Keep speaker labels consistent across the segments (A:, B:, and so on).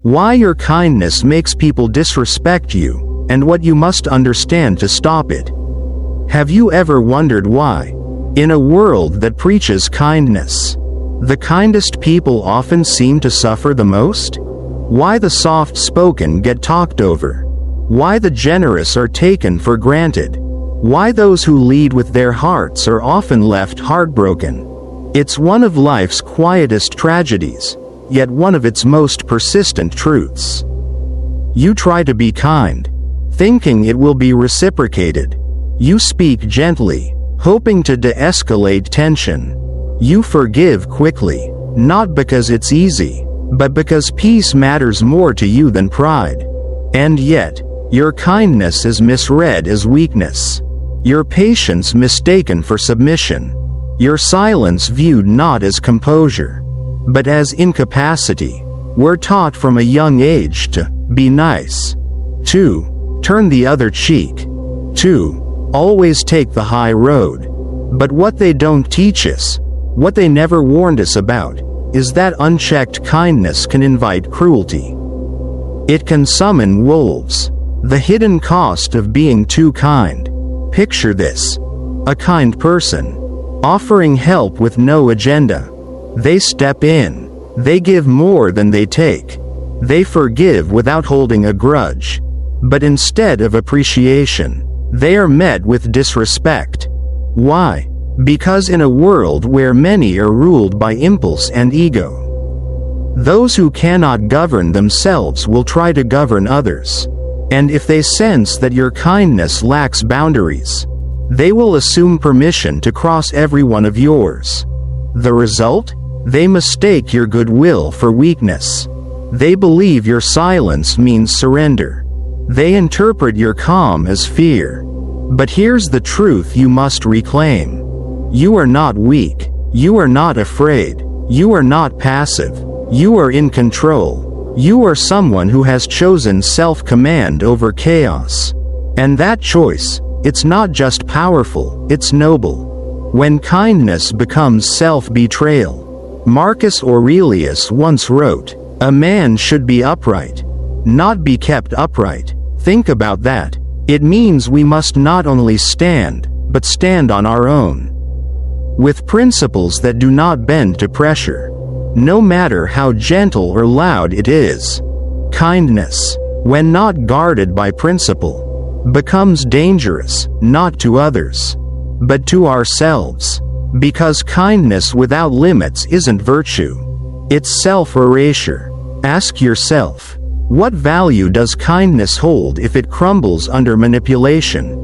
A: Why your kindness makes people disrespect you, and what you must understand to stop it. Have you ever wondered why, in a world that preaches kindness, the kindest people often seem to suffer the most? Why the soft-spoken get talked over? Why the generous are taken for granted? Why those who lead with their hearts are often left heartbroken? It's one of life's quietest tragedies, yet one of its most persistent truths. You try to be kind, thinking it will be reciprocated. You speak gently, hoping to de-escalate tension. You forgive quickly, not because it's easy, but because peace matters more to you than pride. And yet, your kindness is misread as weakness. Your patience mistaken for submission. Your silence viewed not as composure, but as incapacity. We're taught from a young age to be nice, to turn the other cheek, to always take the high road. But what they don't teach us, what they never warned us about, is that unchecked kindness can invite cruelty. It can summon wolves. The hidden cost of being too kind. Picture this. A kind person, offering help with no agenda. They step in. They give more than they take. They forgive without holding a grudge. But instead of appreciation, they are met with disrespect. Why? Because in a world where many are ruled by impulse and ego, those who cannot govern themselves will try to govern others. And if they sense that your kindness lacks boundaries, they will assume permission to cross every one of yours. The result? They mistake your goodwill for weakness. They believe your silence means surrender. They interpret your calm as fear. But here's the truth you must reclaim. You are not weak. You are not afraid. You are not passive. You are in control. You are someone who has chosen self-command over chaos. And that choice, it's not just powerful, it's noble. When kindness becomes self-betrayal. Marcus Aurelius once wrote, "A man should be upright, not be kept upright." Think about that. It means we must not only stand, but stand on our own, with principles that do not bend to pressure, no matter how gentle or loud it is. Kindness, when not guarded by principle, becomes dangerous, not to others, but to ourselves. Because kindness without limits isn't virtue. It's self-erasure. Ask yourself, what value does kindness hold if it crumbles under manipulation?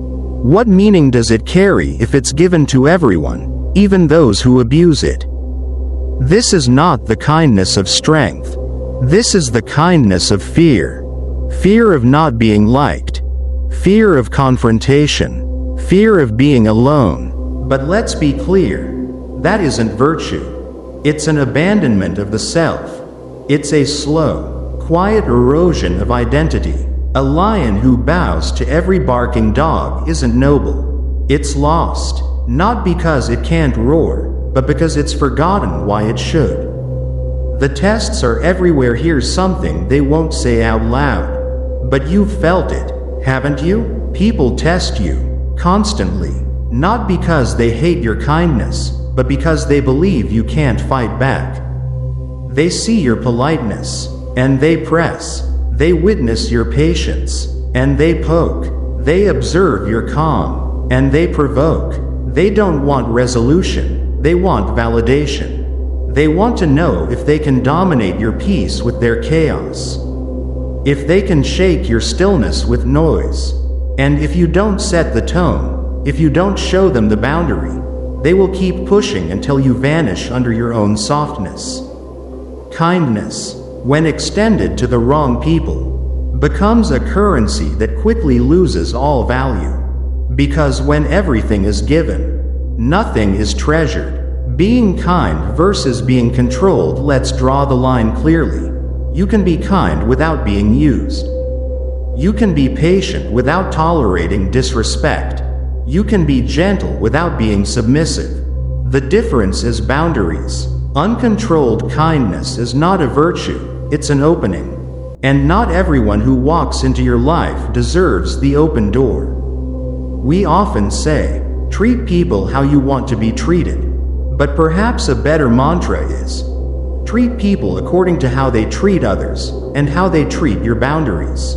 A: What meaning does it carry if it's given to everyone, even those who abuse it? This is not the kindness of strength. This is the kindness of fear. Fear of not being liked. Fear of confrontation. Fear of being alone. But let's be clear, that isn't virtue. It's an abandonment of the self. It's a slow, quiet erosion of identity. A lion who bows to every barking dog isn't noble. It's lost, not because it can't roar, but because it's forgotten why it should. The tests are everywhere. Here's something they won't say out loud, but you've felt it, haven't you? People test you, constantly, not because they hate your kindness, but because they believe you can't fight back. They see your politeness, and they press. They witness your patience, and they poke. They observe your calm, and they provoke. They don't want resolution, they want validation. They want to know if they can dominate your peace with their chaos, if they can shake your stillness with noise. And if you don't set the tone, if you don't show them the boundary, they will keep pushing until you vanish under your own softness. Kindness, when extended to the wrong people, becomes a currency that quickly loses all value. Because when everything is given, nothing is treasured. Being kind versus being controlled. Let's draw the line clearly. You can be kind without being used. You can be patient without tolerating disrespect. You can be gentle without being submissive. The difference is boundaries. Uncontrolled kindness is not a virtue, it's an opening. And not everyone who walks into your life deserves the open door. We often say, treat people how you want to be treated. But perhaps a better mantra is, treat people according to how they treat others, and how they treat your boundaries.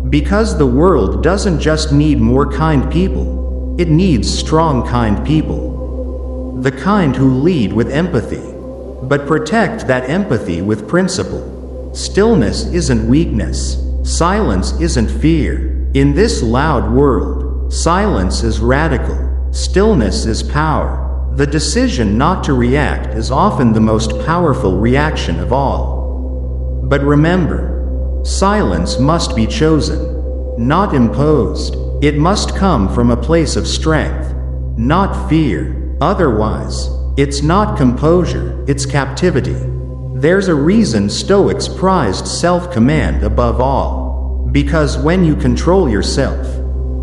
A: Because the world doesn't just need more kind people, it needs strong kind people. The kind who lead with empathy, but protect that empathy with principle. Stillness isn't weakness. Silence isn't fear. In this loud world, silence is radical. Stillness is power. The decision not to react is often the most powerful reaction of all. But remember, silence must be chosen, not imposed. It must come from a place of strength, not fear. Otherwise, it's not composure, it's captivity. There's a reason Stoics prized self-command above all. Because when you control yourself,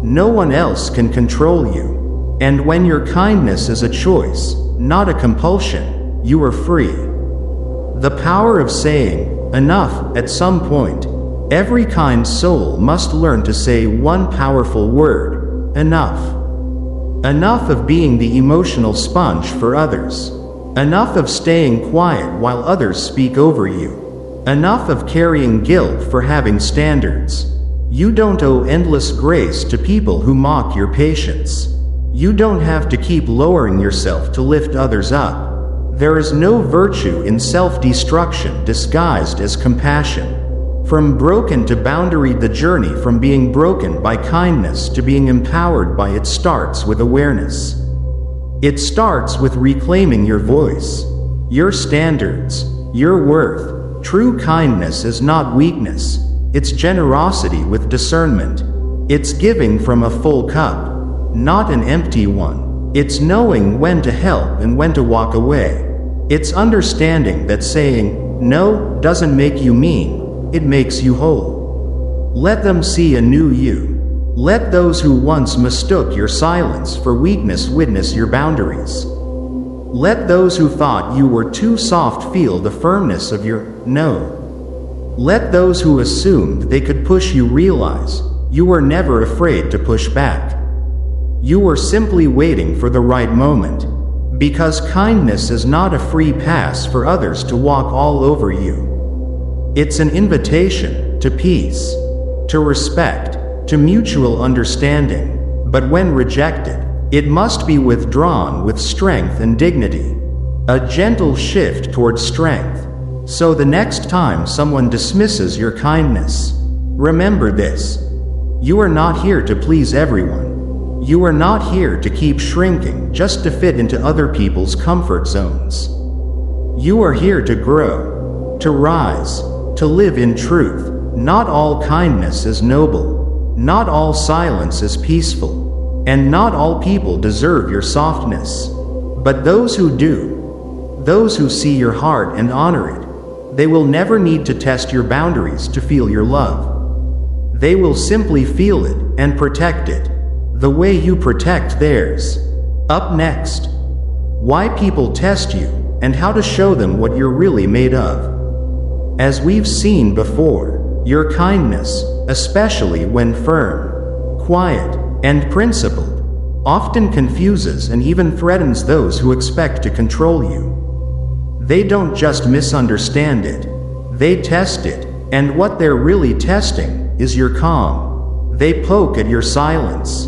A: no one else can control you. And when your kindness is a choice, not a compulsion, you are free. The power of saying, enough, at some point. Every kind soul must learn to say one powerful word, enough. Enough of being the emotional sponge for others. Enough of staying quiet while others speak over you. Enough of carrying guilt for having standards. You don't owe endless grace to people who mock your patience. You don't have to keep lowering yourself to lift others up. There is no virtue in self-destruction disguised as compassion. From broken to boundaried, the journey from being broken by kindness to being empowered by it starts with awareness. It starts with reclaiming your voice, your standards, your worth. True kindness is not weakness, it's generosity with discernment. It's giving from a full cup, not an empty one. It's knowing when to help and when to walk away. It's understanding that saying no doesn't make you mean, it makes you whole. Let them see a new you. Let those who once mistook your silence for weakness witness your boundaries. Let those who thought you were too soft feel the firmness of your no. Let those who assumed they could push you realize you were never afraid to push back. You were simply waiting for the right moment. Because kindness is not a free pass for others to walk all over you. It's an invitation to peace, to respect, to mutual understanding, but when rejected, it must be withdrawn with strength and dignity. A gentle shift towards strength. So the next time someone dismisses your kindness, remember this. You are not here to please everyone. You are not here to keep shrinking just to fit into other people's comfort zones. You are here to grow, to rise, to live in truth. Not all kindness is noble. Not all silence is peaceful, and not all people deserve your softness. But those who do, those who see your heart and honor it, they will never need to test your boundaries to feel your love. They will simply feel it and protect it, the way you protect theirs. Up next, why people test you, and how to show them what you're really made of. As we've seen before, your kindness, especially when firm, quiet, and principled, often confuses and even threatens those who expect to control you. They don't just misunderstand it, they test it, and what they're really testing is your calm. They poke at your silence.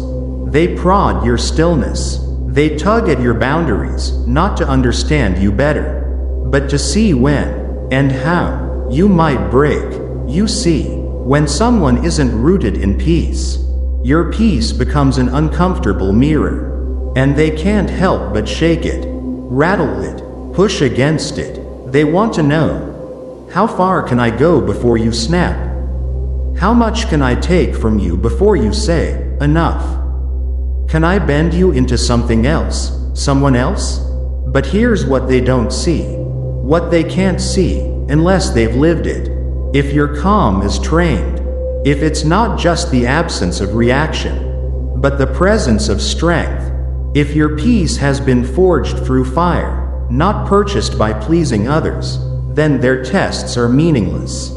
A: They prod your stillness. They tug at your boundaries, not to understand you better, but to see when and how you might break. You see, when someone isn't rooted in peace, your peace becomes an uncomfortable mirror, and they can't help but shake it, rattle it, push against it. They want to know, how far can I go before you snap? How much can I take from you before you say, enough? Can I bend you into something else, someone else? But here's what they don't see, what they can't see, unless they've lived it. If your calm is trained, if it's not just the absence of reaction, but the presence of strength, if your peace has been forged through fire, not purchased by pleasing others, then their tests are meaningless.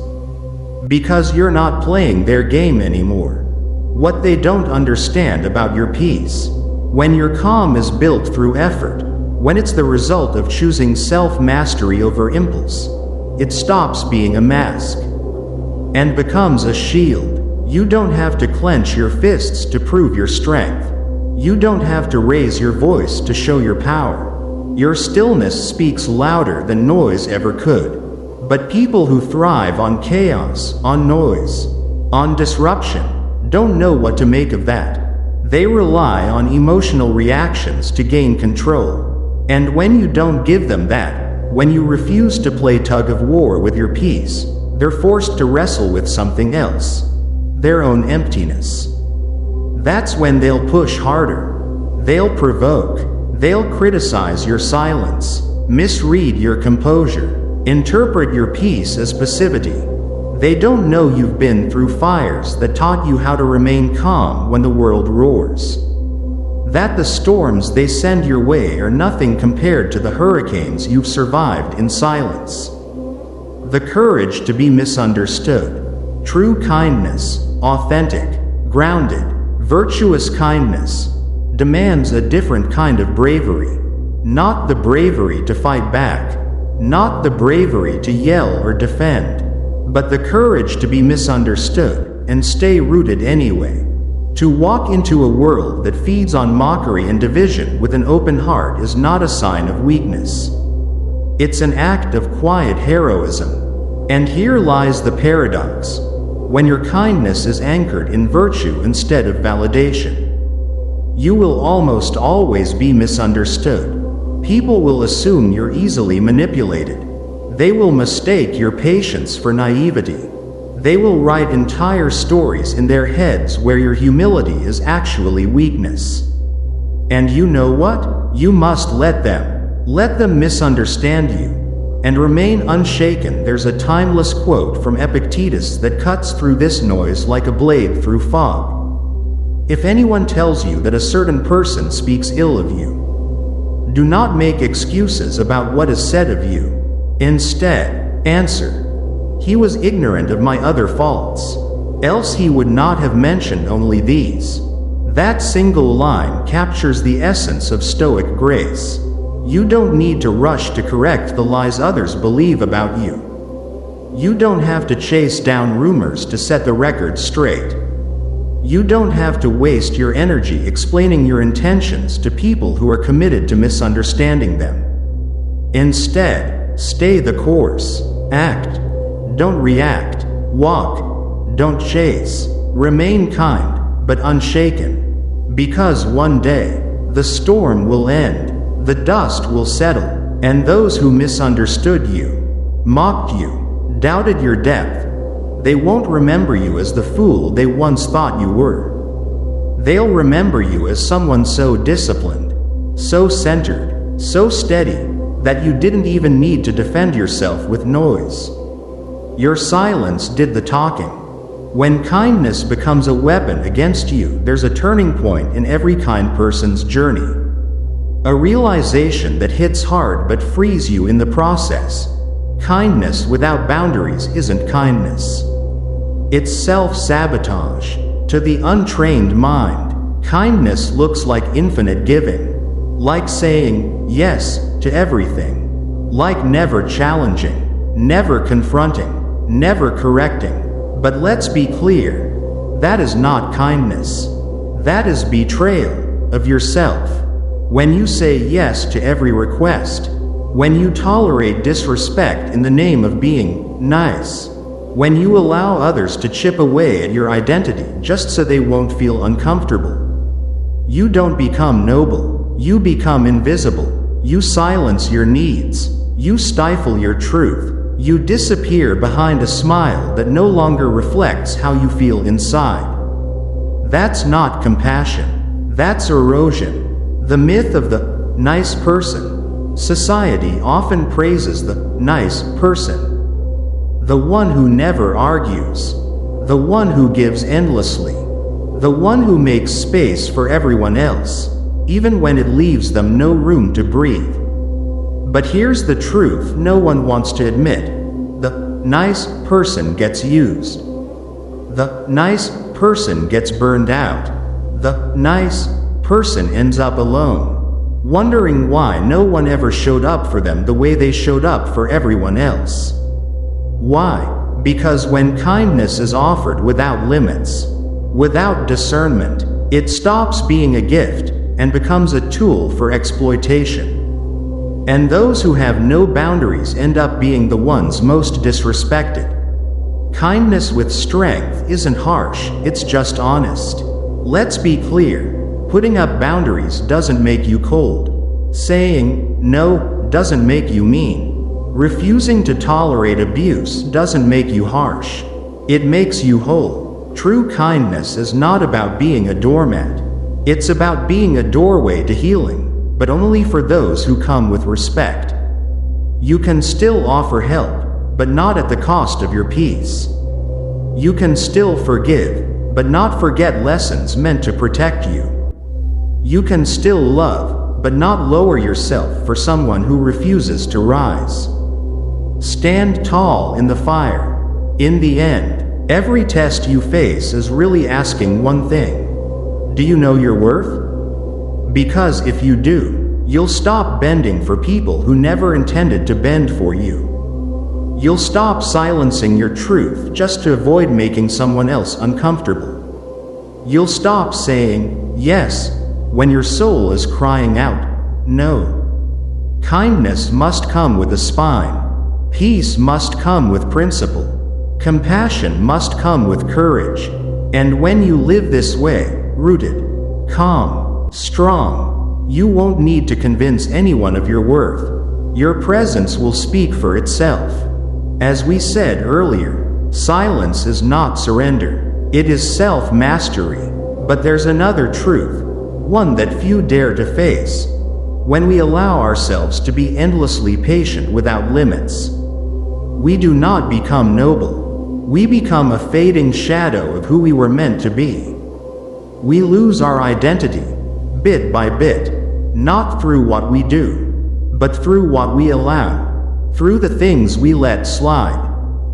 A: Because you're not playing their game anymore. What they don't understand about your peace. When your calm is built through effort, when it's the result of choosing self-mastery over impulse, it stops being a mask and becomes a shield. You don't have to clench your fists to prove your strength. You don't have to raise your voice to show your power. Your stillness speaks louder than noise ever could. But people who thrive on chaos, on noise, on disruption, don't know what to make of that. They rely on emotional reactions to gain control. And when you don't give them that, when you refuse to play tug of war with your peace, they're forced to wrestle with something else. Their own emptiness. That's when they'll push harder. They'll provoke. They'll criticize your silence, misread your composure, interpret your peace as passivity. They don't know you've been through fires that taught you how to remain calm when the world roars. That the storms they send your way are nothing compared to the hurricanes you've survived in silence. The courage to be misunderstood. True kindness, authentic, grounded, virtuous kindness, demands a different kind of bravery. Not the bravery to fight back, not the bravery to yell or defend, but the courage to be misunderstood and stay rooted anyway. To walk into a world that feeds on mockery and division with an open heart is not a sign of weakness. It's an act of quiet heroism. And here lies the paradox. When your kindness is anchored in virtue instead of validation, you will almost always be misunderstood. People will assume you're easily manipulated. They will mistake your patience for naivety. They will write entire stories in their heads where your humility is actually weakness. And you know what? You must let them. Let them misunderstand you. And remain unshaken. There's a timeless quote from Epictetus that cuts through this noise like a blade through fog. If anyone tells you that a certain person speaks ill of you, do not make excuses about what is said of you. Instead, answer, "He was ignorant of my other faults, else he would not have mentioned only these." That single line captures the essence of Stoic grace. You don't need to rush to correct the lies others believe about you. You don't have to chase down rumors to set the record straight. You don't have to waste your energy explaining your intentions to people who are committed to misunderstanding them. Instead, stay the course. Act. Don't react. Walk. Don't chase. Remain kind, but unshaken. Because one day, the storm will end, the dust will settle, and those who misunderstood you, mocked you, doubted your depth, they won't remember you as the fool they once thought you were. They'll remember you as someone so disciplined, so centered, so steady, that you didn't even need to defend yourself with noise. Your silence did the talking. When kindness becomes a weapon against you, there's a turning point in every kind person's journey. A realization that hits hard but frees you in the process. Kindness without boundaries isn't kindness. It's self-sabotage. To the untrained mind, kindness looks like infinite giving. Like saying yes to everything. Like never challenging, never confronting, never correcting. But let's be clear, that is not kindness. That is betrayal of yourself. When you say yes to every request, when you tolerate disrespect in the name of being nice, when you allow others to chip away at your identity just so they won't feel uncomfortable, you don't become noble, you become invisible. You silence your needs, you stifle your truth, you disappear behind a smile that no longer reflects how you feel inside. That's not compassion, that's erosion. The myth of the nice person. Society often praises the nice person. The one who never argues. The one who gives endlessly. The one who makes space for everyone else, even when it leaves them no room to breathe. But here's the truth no one wants to admit. The nice person gets used. The nice person gets burned out. The nice person ends up alone, wondering why no one ever showed up for them the way they showed up for everyone else. Why? Because when kindness is offered without limits, without discernment, it stops being a gift and becomes a tool for exploitation. And those who have no boundaries end up being the ones most disrespected. Kindness with strength isn't harsh, it's just honest. Let's be clear, putting up boundaries doesn't make you cold. Saying no doesn't make you mean. Refusing to tolerate abuse doesn't make you harsh. It makes you whole. True kindness is not about being a doormat. It's about being a doorway to healing, but only for those who come with respect. You can still offer help, but not at the cost of your peace. You can still forgive, but not forget lessons meant to protect you. You can still love, but not lower yourself for someone who refuses to rise. Stand tall in the fire. In the end, every test you face is really asking one thing. Do you know your worth? Because if you do, you'll stop bending for people who never intended to bend for you. You'll stop silencing your truth just to avoid making someone else uncomfortable. You'll stop saying yes when your soul is crying out no. Kindness must come with a spine. Peace must come with principle. Compassion must come with courage. And when you live this way, rooted, calm, strong, you won't need to convince anyone of your worth. Your presence will speak for itself. As we said earlier, silence is not surrender. It is self-mastery. But there's another truth, one that few dare to face. When we allow ourselves to be endlessly patient without limits, we do not become noble. We become a fading shadow of who we were meant to be. We lose our identity, bit by bit, not through what we do, but through what we allow, through the things we let slide,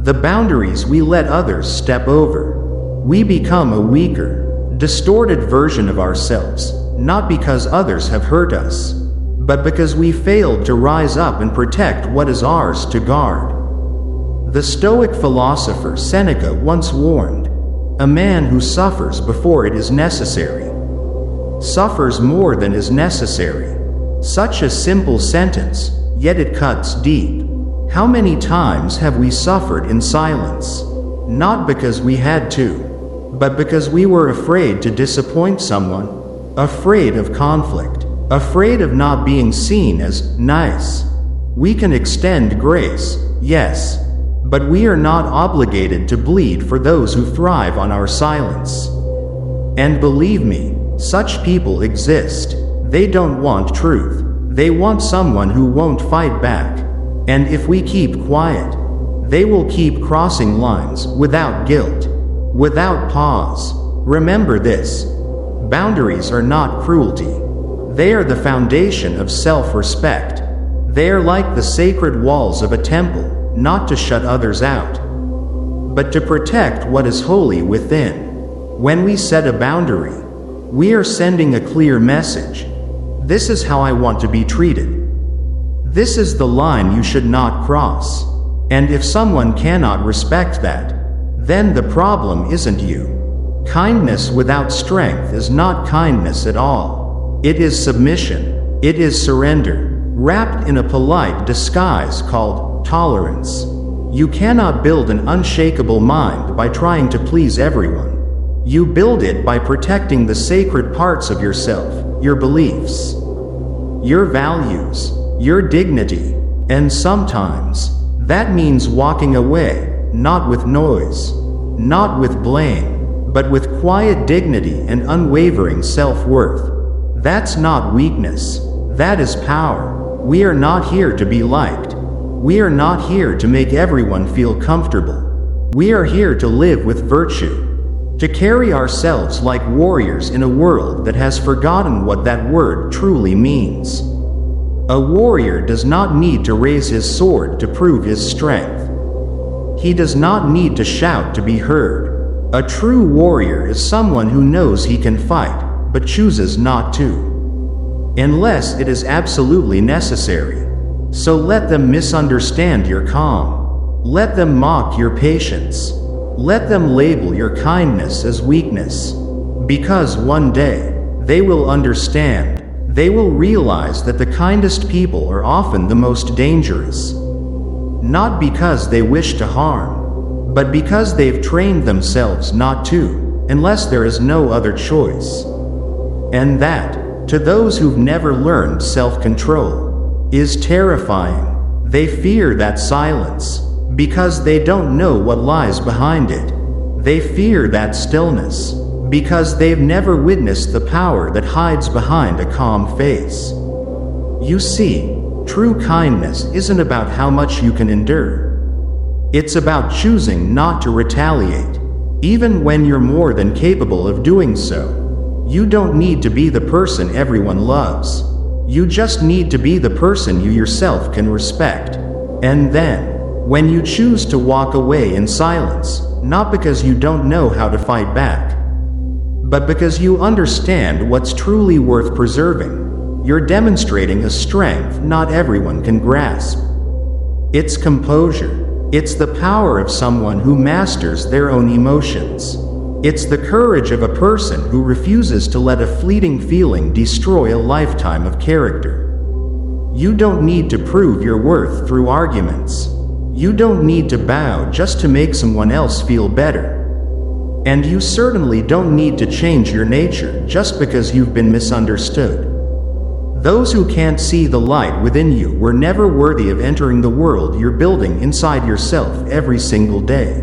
A: the boundaries we let others step over. We become a weaker, distorted version of ourselves, not because others have hurt us, but because we failed to rise up and protect what is ours to guard. The Stoic philosopher Seneca once warned, "A man who suffers before it is necessary suffers more than is necessary." Such a simple sentence, yet it cuts deep. How many times have we suffered in silence? Not because we had to, but because we were afraid to disappoint someone, afraid of conflict, afraid of not being seen as nice. We can extend grace, yes, but we are not obligated to bleed for those who thrive on our silence. And believe me, such people exist. They don't want truth. They want someone who won't fight back. And if we keep quiet, they will keep crossing lines without guilt, without pause. Remember this: boundaries are not cruelty. They are the foundation of self-respect. They are like the sacred walls of a temple, not to shut others out, but to protect what is holy within. When we set a boundary, we are sending a clear message. This is how I want to be treated. This is the line you should not cross. And if someone cannot respect that, then the problem isn't you. Kindness without strength is not kindness at all. It is submission. It is surrender, wrapped in a polite disguise called tolerance. You cannot build an unshakable mind by trying to please everyone. You build it by protecting the sacred parts of yourself, your beliefs, your values, your dignity, and sometimes that means walking away, not with noise, not with blame, but with quiet dignity and unwavering self-worth. That's not weakness, that is power. We are not here to be liked. We are not here to make everyone feel comfortable. We are here to live with virtue, to carry ourselves like warriors in a world that has forgotten what that word truly means. A warrior does not need to raise his sword to prove his strength. He does not need to shout to be heard. A true warrior is someone who knows he can fight, but chooses not to, unless it is absolutely necessary. So let them misunderstand your calm. Let them mock your patience. Let them label your kindness as weakness. Because one day, they will understand. They will realize that the kindest people are often the most dangerous. Not because they wish to harm, but because they've trained themselves not to, unless there is no other choice. And that, to those who've never learned self-control, is terrifying. They fear that silence, because they don't know what lies behind it. They fear that stillness, because they've never witnessed the power that hides behind a calm face. You see, true kindness isn't about how much you can endure. It's about choosing not to retaliate, even when you're more than capable of doing so. You don't need to be the person everyone loves. You just need to be the person you yourself can respect. And then, when you choose to walk away in silence, not because you don't know how to fight back, but because you understand what's truly worth preserving, you're demonstrating a strength not everyone can grasp. It's composure. It's the power of someone who masters their own emotions. It's the courage of a person who refuses to let a fleeting feeling destroy a lifetime of character. You don't need to prove your worth through arguments. You don't need to bow just to make someone else feel better. And you certainly don't need to change your nature just because you've been misunderstood. Those who can't see the light within you were never worthy of entering the world you're building inside yourself every single day.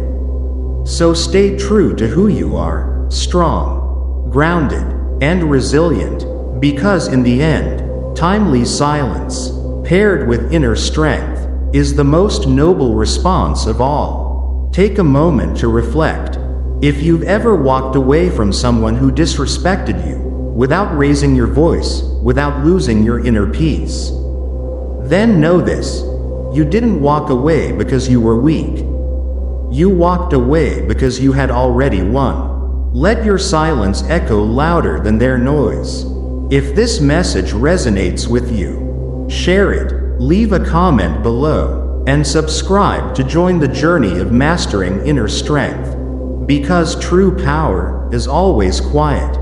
A: So stay true to who you are, strong, grounded, and resilient, because in the end, timely silence, paired with inner strength, is the most noble response of all. Take a moment to reflect. If you've ever walked away from someone who disrespected you, without raising your voice, without losing your inner peace, then know this: you didn't walk away because you were weak. You walked away because you had already won. Let your silence echo louder than their noise. If this message resonates with you, share it, leave a comment below, and subscribe to join the journey of mastering inner strength. Because true power is always quiet.